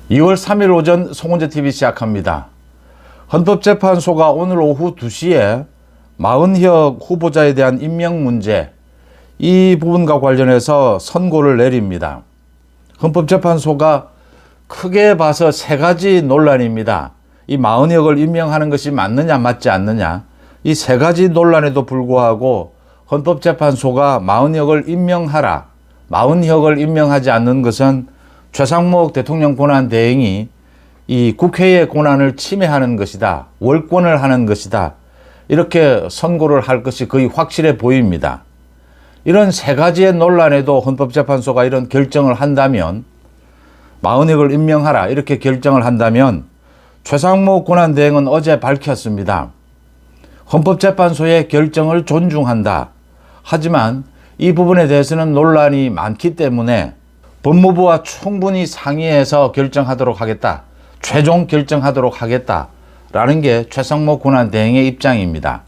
2월 3일 오전 송은재TV 시작합니다. 헌법재판소가 오늘 오후 2시에 마은혁 후보자에 대한 임명 문제, 이 부분과 관련해서 선고를 내립니다. 헌법재판소가 크게 봐서 세 가지 논란입니다. 이 마은혁을 임명하는 것이 맞느냐 맞지 않느냐, 이 세 가지 논란에도 불구하고 헌법재판소가 마은혁을 임명하지 않는 것은 최상목 대통령 권한대행이 이 국회의 권한을 침해하는 것이다, 월권을 하는 것이다, 이렇게 선고를 할 것이 거의 확실해 보입니다. 이런 세 가지의 논란에도 헌법재판소가 이런 결정을 한다면, 마은혁을 임명하라 이렇게 결정을 한다면, 최상목 권한대행은 어제 밝혔습니다. 헌법재판소의 결정을 존중한다. 하지만 이 부분에 대해서는 논란이 많기 때문에 법무부와 충분히 상의해서 결정하도록 하겠다, 최종 결정하도록 하겠다라는 게 최상목 권한대행의 입장입니다.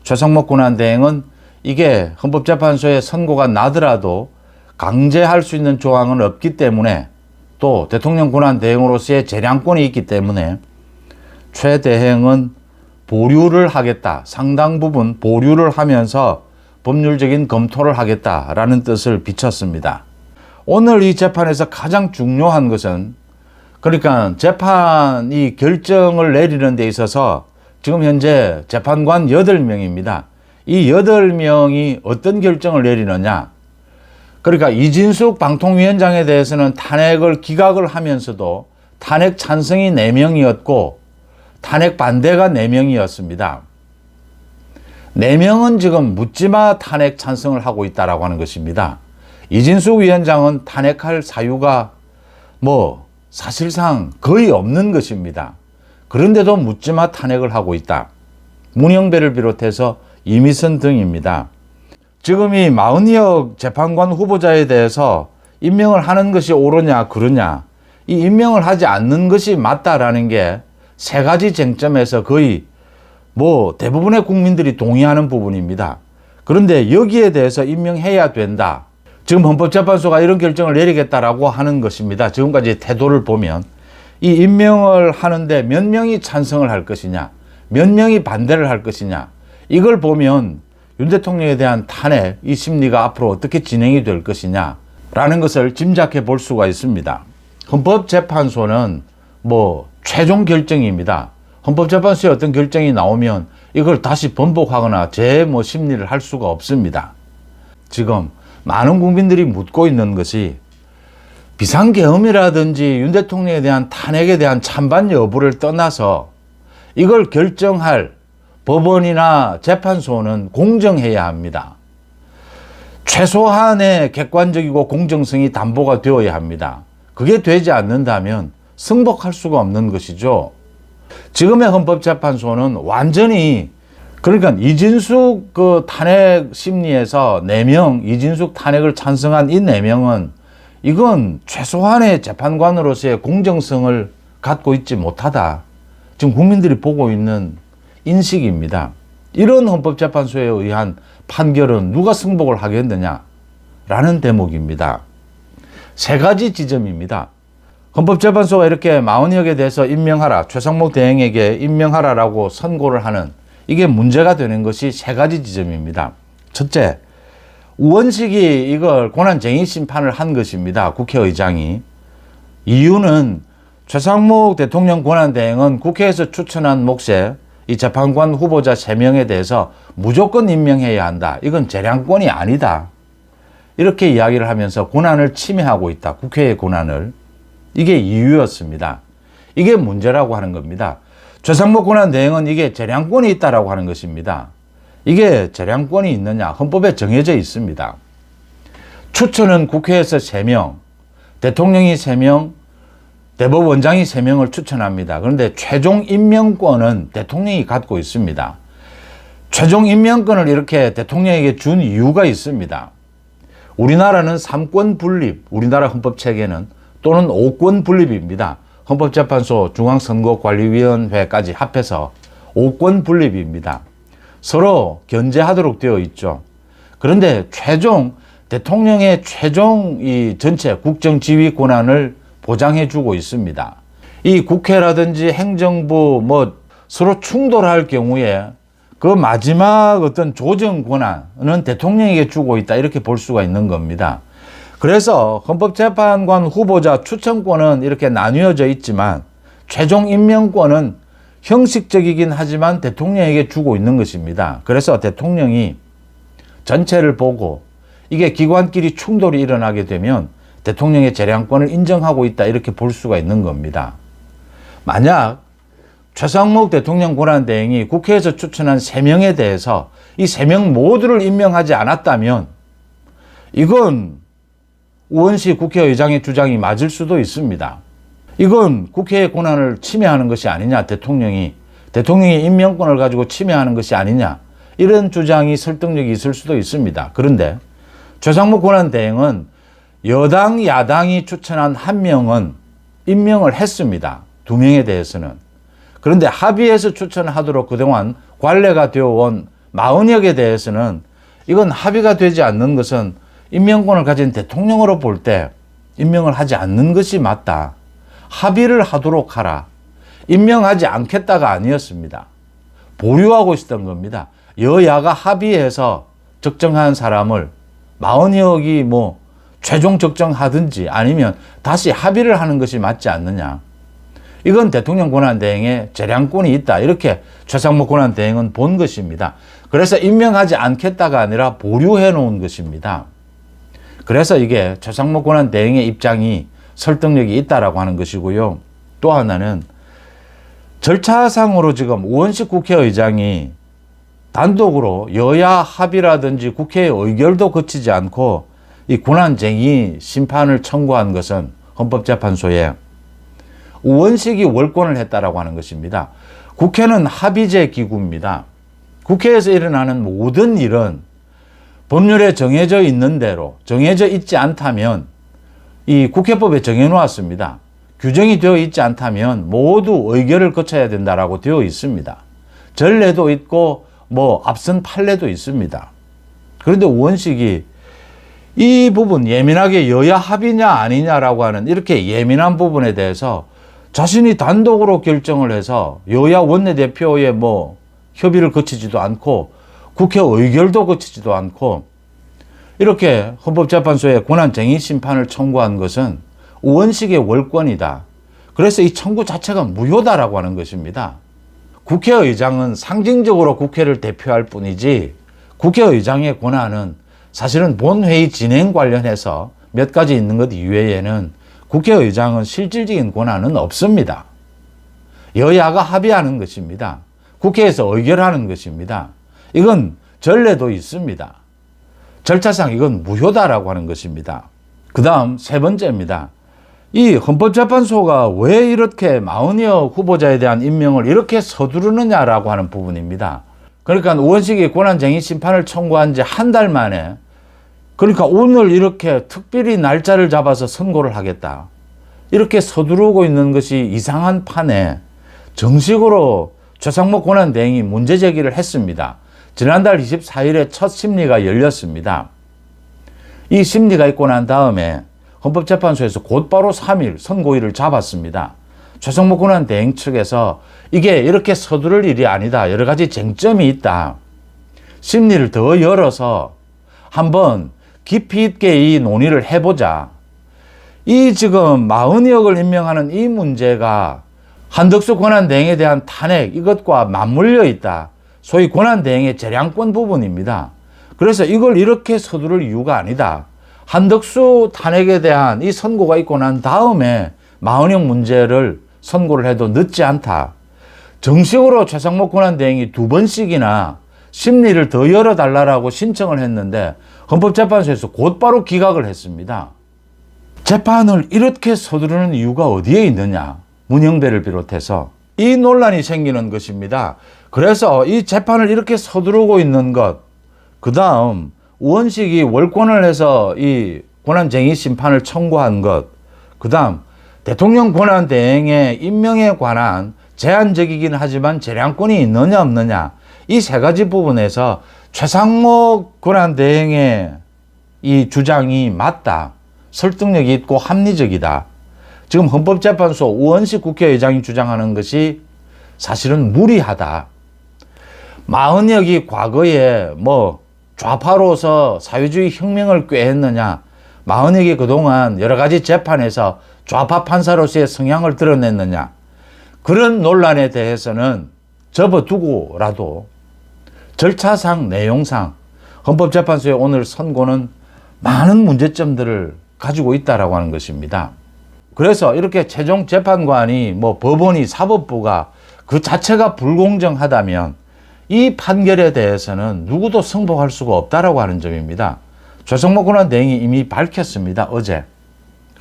최상목 권한대행은 이게 헌법재판소의 선고가 나더라도 강제할 수 있는 조항은 없기 때문에, 또 대통령 권한대행으로서의 재량권이 있기 때문에 최 대행은 보류를 하겠다, 상당 부분 보류를 하면서 법률적인 검토를 하겠다라는 뜻을 비췄습니다. 오늘 이 재판에서 가장 중요한 것은, 그러니까 재판이 결정을 내리는 데 있어서 지금 현재 재판관 8명입니다. 이 8명이 어떤 결정을 내리느냐. 그러니까 이진숙 방통위원장에 대해서는 탄핵을 기각을 하면서도 탄핵 찬성이 4명이었고 탄핵 반대가 4명이었습니다. 4명은 지금 묻지마 탄핵 찬성을 하고 있다라고 하는 것입니다. 이진숙 위원장은 탄핵할 사유가 사실상 거의 없는 것입니다. 그런데도 묻지마 탄핵을 하고 있다. 문영배를 비롯해서 이미선 등입니다. 지금 이 마은혁 재판관 후보자에 대해서 임명을 하는 것이 옳으냐 그르냐, 이 임명을 하지 않는 것이 맞다라는 게 세 가지 쟁점에서 거의 대부분의 국민들이 동의하는 부분입니다. 그런데 여기에 대해서 임명해야 된다. 지금 헌법재판소가 이런 결정을 내리겠다라고 하는 것입니다. 지금까지 태도를 보면 이 임명을 하는데 몇 명이 찬성을 할 것이냐, 몇 명이 반대를 할 것이냐, 이걸 보면 윤 대통령에 대한 탄핵, 이 심리가 앞으로 어떻게 진행이 될 것이냐라는 것을 짐작해 볼 수가 있습니다. 헌법재판소는 최종 결정입니다. 헌법재판소에 어떤 결정이 나오면 이걸 다시 번복하거나 심리를 할 수가 없습니다. 지금 많은 국민들이 묻고 있는 것이 비상계엄이라든지 윤 대통령에 대한 탄핵에 대한 찬반 여부를 떠나서 이걸 결정할 법원이나 재판소는 공정해야 합니다. 최소한의 객관적이고 공정성이 담보가 되어야 합니다. 그게 되지 않는다면 승복할 수가 없는 것이죠. 지금의 헌법재판소는 완전히, 그러니까 이진숙 탄핵 심리에서 4명, 이진숙 탄핵을 찬성한 이 4명은 이건 최소한의 재판관으로서의 공정성을 갖고 있지 못하다, 지금 국민들이 보고 있는 인식입니다. 이런 헌법재판소에 의한 판결은 누가 승복을 하겠느냐라는 대목입니다. 세 가지 지점입니다. 헌법재판소가 이렇게 마은혁에 대해서 임명하라, 최상목 대행에게 임명하라라고 선고를 하는, 이게 문제가 되는 것이 세 가지 지점입니다. 첫째, 우원식이 이걸 권한쟁의 심판을 한 것입니다. 국회의장이. 이유는 최상목 대통령 권한대행은 국회에서 추천한 몫에 이 재판관 후보자 3명에 대해서 무조건 임명해야 한다, 이건 재량권이 아니다, 이렇게 이야기를 하면서 권한을 침해하고 있다, 국회의 권한을. 이게 이유였습니다. 이게 문제라고 하는 겁니다. 최상목 권한대행은 이게 재량권이 있다라고 하는 것입니다. 이게 재량권이 있느냐, 헌법에 정해져 있습니다. 추천은 국회에서 3명, 대통령이 3명, 대법원장이 3명을 추천합니다. 그런데 최종 임명권은 대통령이 갖고 있습니다. 최종 임명권을 이렇게 대통령에게 준 이유가 있습니다. 우리나라는 3권 분립, 우리나라 헌법 체계는, 또는 5권 분립입니다. 헌법재판소, 중앙선거관리위원회까지 합해서 5권 분립입니다. 서로 견제하도록 되어 있죠. 그런데 최종 대통령의 최종 이 전체 국정지휘 권한을 보장해 주고 있습니다. 이 국회라든지 행정부 뭐 서로 충돌할 경우에 그 마지막 어떤 조정 권한은 대통령에게 주고 있다, 이렇게 볼 수가 있는 겁니다. 그래서 헌법재판관 후보자 추천권은 이렇게 나뉘어져 있지만 최종 임명권은 형식적이긴 하지만 대통령에게 주고 있는 것입니다. 그래서 대통령이 전체를 보고 이게 기관끼리 충돌이 일어나게 되면 대통령의 재량권을 인정하고 있다, 이렇게 볼 수가 있는 겁니다. 만약 최상목 대통령 권한대행이 국회에서 추천한 3명에 대해서 이 3명 모두를 임명하지 않았다면 이건 우원식 국회의장의 주장이 맞을 수도 있습니다. 이건 국회의 권한을 침해하는 것이 아니냐, 대통령의 임명권을 가지고 침해하는 것이 아니냐, 이런 주장이 설득력이 있을 수도 있습니다. 그런데 최상목 권한대행은 여당, 야당이 추천한 1명은 임명을 했습니다. 2명에 대해서는. 그런데 합의해서 추천하도록 그동안 관례가 되어온 40여개 대해서는 이건 합의가 되지 않는 것은 임명권을 가진 대통령으로 볼 때 임명을 하지 않는 것이 맞다. 합의를 하도록 하라. 임명하지 않겠다가 아니었습니다. 보류하고 있었던 겁니다. 여야가 합의해서 적정한 사람을 40여기 뭐 최종 적정하든지 아니면 다시 합의를 하는 것이 맞지 않느냐. 이건 대통령 권한대행의 재량권이 있다, 이렇게 최상목 권한대행은 본 것입니다. 그래서 임명하지 않겠다가 아니라 보류해 놓은 것입니다. 그래서 이게 최상목 권한대행의 입장이 설득력이 있다라고 하는 것이고요. 또 하나는 절차상으로 지금 우원식 국회의장이 단독으로 여야 합의라든지 국회의 의결도 거치지 않고 이 권한쟁의 심판을 청구한 것은 헌법재판소에 우원식이 월권을 했다라고 하는 것입니다. 국회는 합의제 기구입니다. 국회에서 일어나는 모든 일은 법률에 정해져 있는 대로, 정해져 있지 않다면 이 국회법에 정해놓았습니다. 규정이 되어 있지 않다면 모두 의결을 거쳐야 된다라고 되어 있습니다. 전례도 있고 뭐 앞선 판례도 있습니다. 그런데 우원식이 이 부분 예민하게 여야 합의냐 아니냐라고 하는 이렇게 예민한 부분에 대해서 자신이 단독으로 결정을 해서 여야 원내대표의 뭐 협의를 거치지도 않고 국회 의결도 거치지도 않고 이렇게 헌법재판소에 권한쟁의 심판을 청구한 것은 우원식의 월권이다. 그래서 이 청구 자체가 무효다라고 하는 것입니다. 국회의장은 상징적으로 국회를 대표할 뿐이지 국회의장의 권한은 사실은 본회의 진행 관련해서 몇 가지 있는 것 이외에는 국회의장은 실질적인 권한은 없습니다. 여야가 합의하는 것입니다. 국회에서 의결하는 것입니다. 이건 전례도 있습니다. 절차상 이건 무효다라고 하는 것입니다. 그 다음 3번째입니다. 이 헌법재판소가 왜 이렇게 40여 후보자에 대한 임명을 이렇게 서두르느냐라고 하는 부분입니다. 그러니까 우원식이 권한쟁의 심판을 청구한 지 한 달 만에, 그러니까 오늘 이렇게 특별히 날짜를 잡아서 선고를 하겠다, 이렇게 서두르고 있는 것이 이상한 판에 정식으로 최상목 권한대행이 문제 제기를 했습니다. 지난달 24일에 첫 심리가 열렸습니다. 이 심리가 있고 난 다음에 헌법재판소에서 곧바로 3일 선고일을 잡았습니다. 최상목 권한대행 측에서 이게 이렇게 서두를 일이 아니다, 여러 가지 쟁점이 있다, 심리를 더 열어서 한번 깊이 있게 이 논의를 해보자. 이 지금 40억을 임명하는 이 문제가 한덕수 권한대행에 대한 탄핵, 이것과 맞물려 있다. 소위 권한대행의 재량권 부분입니다. 그래서 이걸 이렇게 서두를 이유가 아니다. 한덕수 탄핵에 대한 이 선고가 있고 난 다음에 40억 문제를 선고를 해도 늦지 않다. 정식으로 최상목 권한대행이 2번씩이나 심리를 더 열어달라고 신청을 했는데 헌법재판소에서 곧바로 기각을 했습니다. 재판을 이렇게 서두르는 이유가 어디에 있느냐. 문영배를 비롯해서 이 논란이 생기는 것입니다. 그래서 이 재판을 이렇게 서두르고 있는 것, 그 다음 우원식이 월권을 해서 이 권한쟁의 심판을 청구한 것, 그 다음 대통령 권한대행의 임명에 관한 제한적이긴 하지만 재량권이 있느냐 없느냐, 이 3가지 부분에서 최상목 권한대행의 이 주장이 맞다, 설득력이 있고 합리적이다, 지금 헌법재판소 우원식 국회의장이 주장하는 것이 사실은 무리하다. 마흔역이 과거에 뭐 좌파로서 사회주의 혁명을 꾀했느냐, 마흔역이 그동안 여러 가지 재판에서 좌파 판사로서의 성향을 드러냈느냐, 그런 논란에 대해서는 접어두고라도 절차상 내용상 헌법재판소의 오늘 선고는 많은 문제점들을 가지고 있다라고 하는 것입니다. 그래서 이렇게 최종 재판관이 뭐 법원이 사법부가 그 자체가 불공정하다면 이 판결에 대해서는 누구도 승복할 수가 없다라고 하는 점입니다. 최성목 권한대행이 이미 밝혔습니다. 어제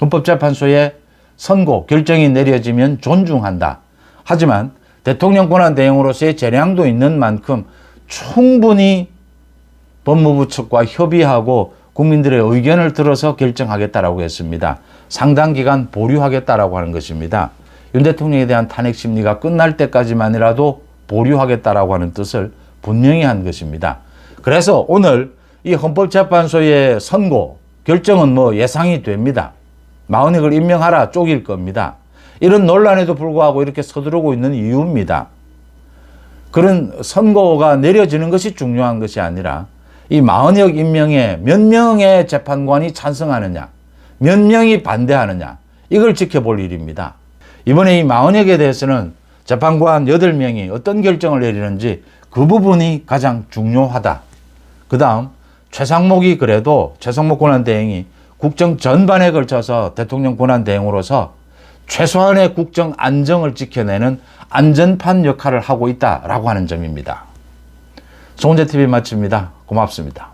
헌법재판소의 선고 결정이 내려지면 존중한다. 하지만 대통령 권한대행으로서의 재량도 있는 만큼 충분히 법무부 측과 협의하고 국민들의 의견을 들어서 결정하겠다라고 했습니다. 상당 기간 보류하겠다라고 하는 것입니다. 윤 대통령에 대한 탄핵 심리가 끝날 때까지만이라도 보류하겠다라고 하는 뜻을 분명히 한 것입니다. 그래서 오늘 이 헌법재판소의 선고 결정은 뭐 예상이 됩니다. 마흔역을 임명하라 쪽일 겁니다. 이런 논란에도 불구하고 이렇게 서두르고 있는 이유입니다. 그런 선고가 내려지는 것이 중요한 것이 아니라 이 마흔역 임명에 몇 명의 재판관이 찬성하느냐, 몇 명이 반대하느냐, 이걸 지켜볼 일입니다. 이번에 이 마흔역에 대해서는 재판관 8명이 어떤 결정을 내리는지 그 부분이 가장 중요하다. 그 다음 최상목이 그래도 최상목 권한대행이 국정 전반에 걸쳐서 대통령 권한대행으로서 최소한의 국정 안정을 지켜내는 안전판 역할을 하고 있다라고 하는 점입니다. 송은재TV 마칩니다. 고맙습니다.